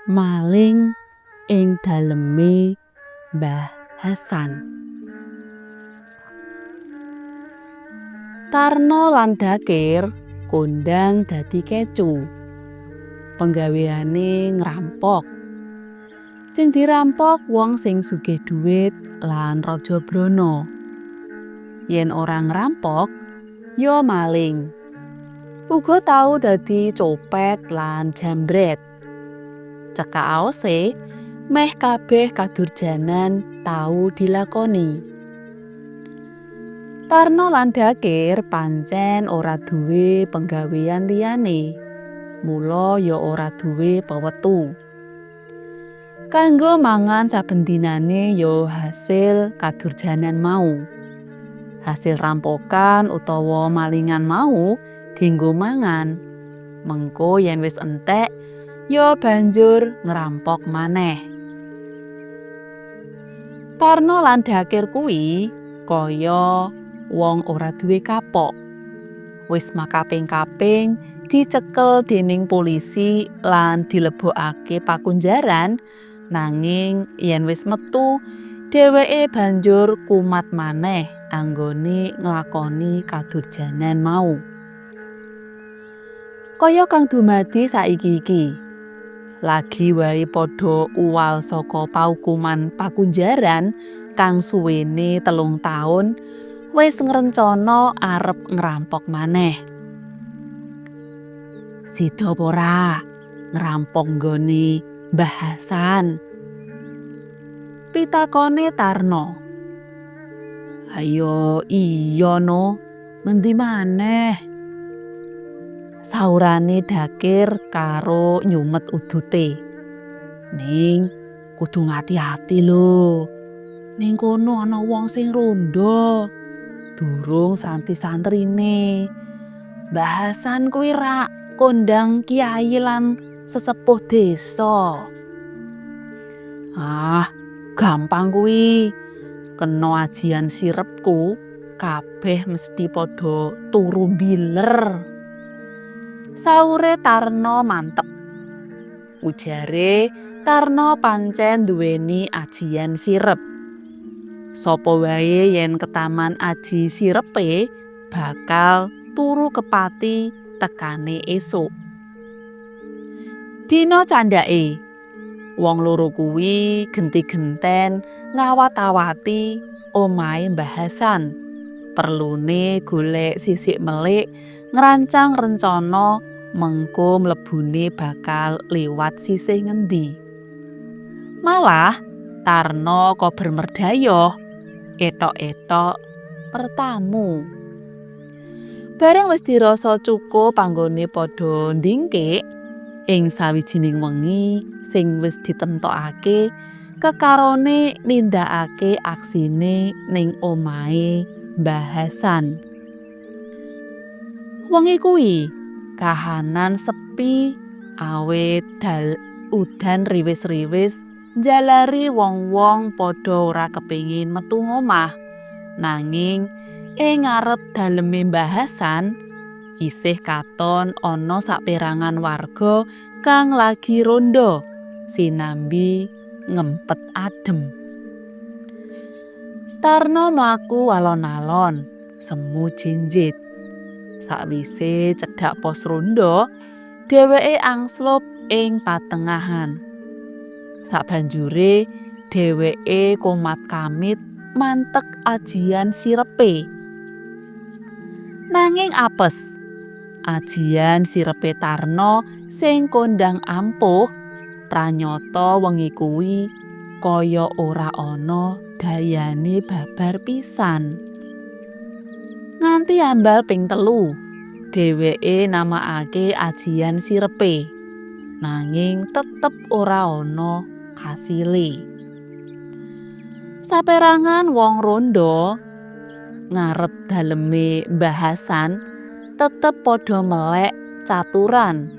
Maling ing daleme Mbah Hasan. Tarno lan Dakir kondang dadi kecu. Penggaweane ngrampok. Sing dirampok wong sing sugih dhuwit lan raja brana. Yen ora ngrampok, ya maling. Uga tau dadi copet lan jambret. Cekak aose, meh kabeh kadurjanan tau dilakoni. Tarno lan Dakir pancen ora duwe penggawean liyane. Mula ya ora duwe pewetu. Kanggo mangan saben dinane ya hasil kadurjanan mau. Hasil rampokan utawa malingan mau dienggo mangan. Mengko yen wis entek ya banjur ngrampok maneh. Tarno lan Dakir kuwi kaya wong ora duwe kapok. Wis makaping-kaping dicekel dening polisi lan dilebokake pakunjaran, nanging yen wis metu dheweke banjur kumat maneh anggone nglakoni kadurjanan mau. Kaya kang dumadi saiki iki. Lagi wae padha uwal saka paukuman pakunjaran kang suwene 3 taun wis ngrencana arep ngrampok maneh. Sida apa ora ngrampok nggone Mbah Hasan? Pitakone Tarno. Ayo iya no, ngendi maneh? Saurane Dakir karo nyumet udute. Ning kudu ngati-ati lho. Ning kono ana wong sing rondo. Durung santri-santrine. Mbah Hasan kuwi rak kondang kiai lan sesepuh desa. Ah, gampang kuwi. Kena ajian sirepku, kabeh mesti padha turu mbiler. Saure Tarno mantep. Ujare Tarno pancen duweni ajian sirep. Sapa wae yen ketaman aji sirepe bakal turu kepati tekane esuk. Dina candhake wong loro kuwi genti-genten ngawat-awati omahe Mbah Hasan. Perlune golek sisik melik ngrancang rencana mengko mlebune bakal liwat sisih ngendi. Malah Tarno kober merdayoh etok-etok pertamu. Bareng wis dirasa cukup anggone padha ndingkik ing sawijining wengi sing wis ditentokake kekarone nindakake aksine ning omahe Mbah Hasan. Wengi kuwi kahanan sepi awit udan riwis-riwis njalari wong-wong padha ora kepengin metu ngomah. Nanging ing ngarep daleme Mbah Hasan isih katon ana saperangan warga kang lagi rondo sinambi ngempet adem. Tarno mlaku alon-alon semu jinjit. Sakwise cedhak pos rondo, dheweke angslup ing patengahan. Sabanjure dheweke komat kamit mantek ajian sirepe. Nanging apes. Ajian sirepe Tarno sing kondang ampuh pranyata wengi kuwi kaya ora ana dayane babar pisan. Nganti ambal ping 3 dheweke namakake ajian sirepe. Nanging tetep ora ana kasile. Saperangan wong rondo ngarep daleme Mbah Hasan tetep padha melek caturan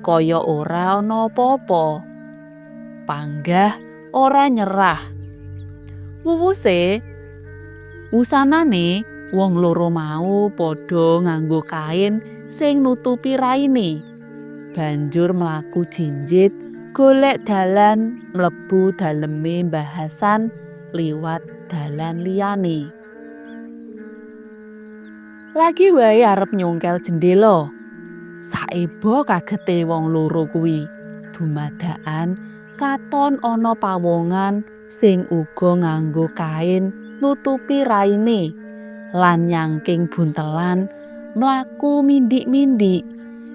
kaya ora ana apa-apa. Panggah ora nyerah. Wusanane wong loro mau padha nganggo kain sing nutupi raine. Banjur mlaku jinjit golek dalan mlebu daleme Mbah Hasan liwat dalan liyane. Lagi wae arep nyongkel jendela. Saebo kagete wong loro kuwi dumadakan katon ana pawongan sing uga nganggo kain nutupi raine lan nyangking buntelan mlaku mindik-mindik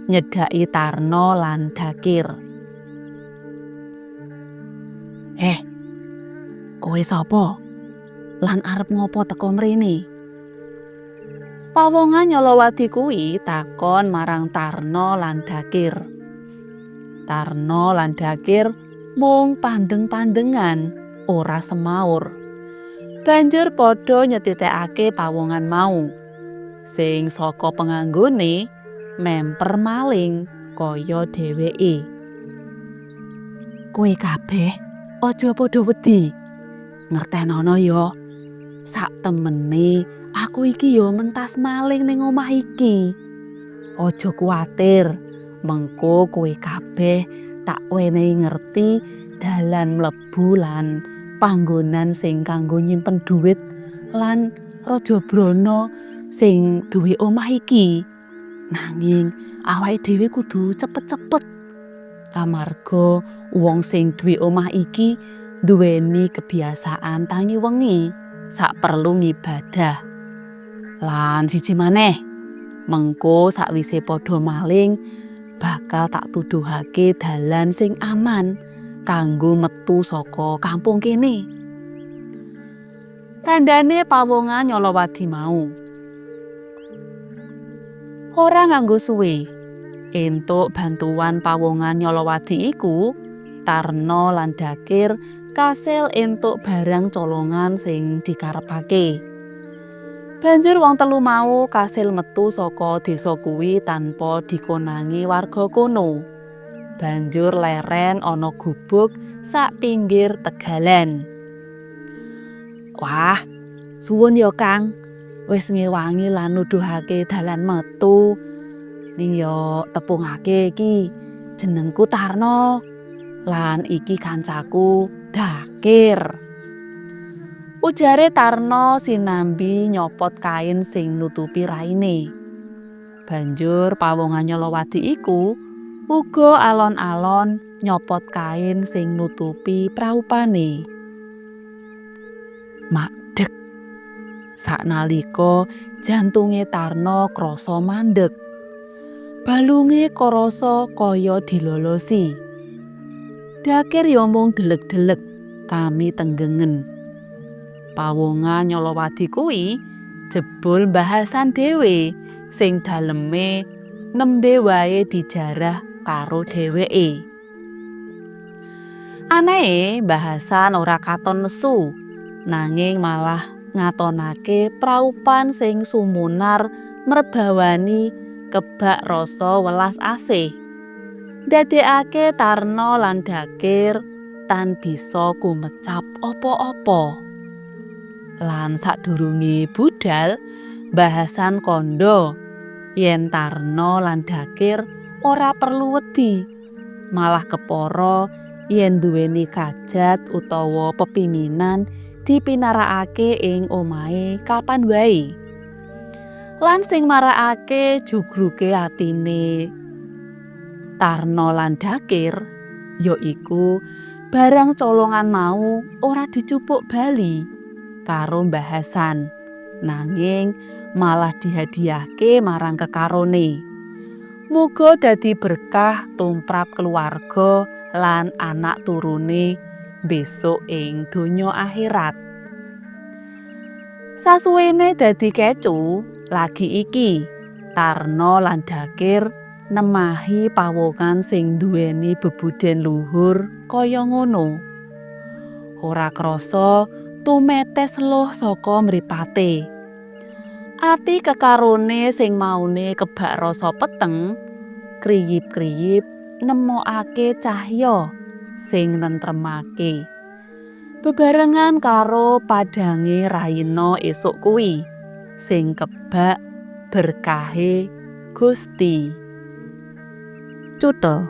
nyedhaki Tarno lan Dakir. Kowe sapa? Lan arep ngopo teko mrene? Pawongan nyolowati kuwi takon marang Tarno lan Dakir. Tarno lan Dakir mung pandeng-pandengan, ora semaur. Banjur padha nyetitekake pawongan mau. Sing saka penganggone memper maling kaya dheweke. Kowe kabeh aja padha wedi. Ngertenono ya. Sak temene aku iki yo mentas maling ning omah iki. Aja kuwatir, mengko kowe kabeh tak wenehi ngerti dalan mlebu lan panggonan sing kanggo nyimpen dhuwit lan Raja Brana sing duwe omah iki. Nanging awake dhewe kudu cepet-cepet. Amarga wong sing duwe omah iki duweni kebiasaan tangi wengi sak perlu ngibadah. Lan siji maneh, mengko sakwise padha maling bakal tak tuduhake dalan sing aman kanggo metu saka kampung kene. Tandane pawongan nyolowati mau. Ora nganggo suwe, entuk bantuan pawongan nyolowati iku, Tarno lan Dakir kasil entuk barang colongan sing dikarepake. Banjur wong telu mau kasil metu saka desa kuwi tanpa dikonangi warga kono. Banjur leren ana gubuk sak pinggir tegalan. Wah, suwun ya Kang, wis ngewangi lan nuduhake dalan metu. Ning ya tepungake iki jenengku Tarno. Lan iki kancaku Dakir. Ujare Tarno sinambi nyopot kain sing nutupi raine. Banjur pawongan nyolowati iku uga alon-alon nyopot kain sing nutupi praupane. Madeg. Saknalika jantunge Tarno krasa mandeg. Balunge krasa kaya dilolosi. Dakir ya mung deleg-deleg kami tenggengen. Pawongan nyolowati kuwi jebul bahasan dhewe sing daleme nembe wae dijarah karo dheweke. Anehe bahasan ora katon nesu, nanging malah ngatonake praupan sing sumunar merbawani kebak rasa welas asih. Dadekake Tarno lan Dakir tan bisa kumecap apa-apa. Lan sadurunge budal bahasan kondo yen Tarno lan Dakir ora perlu wedi, malah kepara yen duweni kajat utawa pepiminan dipinarakake ing omahe kapan wae. Lan sing marakake jugruge atine Tarno lan Dakir yaiku barang colongan mau ora dicupuk bali karo Mbah Hasan, nanging malah dihadiahke marang kekarone. Muga dadi berkah tumrap keluarga lan anak turune besok ing donya akhirat. Sasuwene dadi kecu, lagi iki Tarno lan Dakir nemahi pawongan sing duweni bebuden luhur kaya ngono. Ora krasa tumetes loh saka mripate. Ati kekarone sing maune kebak rasa peteng, kriyip-kriyip nemokake cahya sing nentremake. Bebarengan karo padange raina esuk kuwi sing kebak berkahe Gusti. Cutha.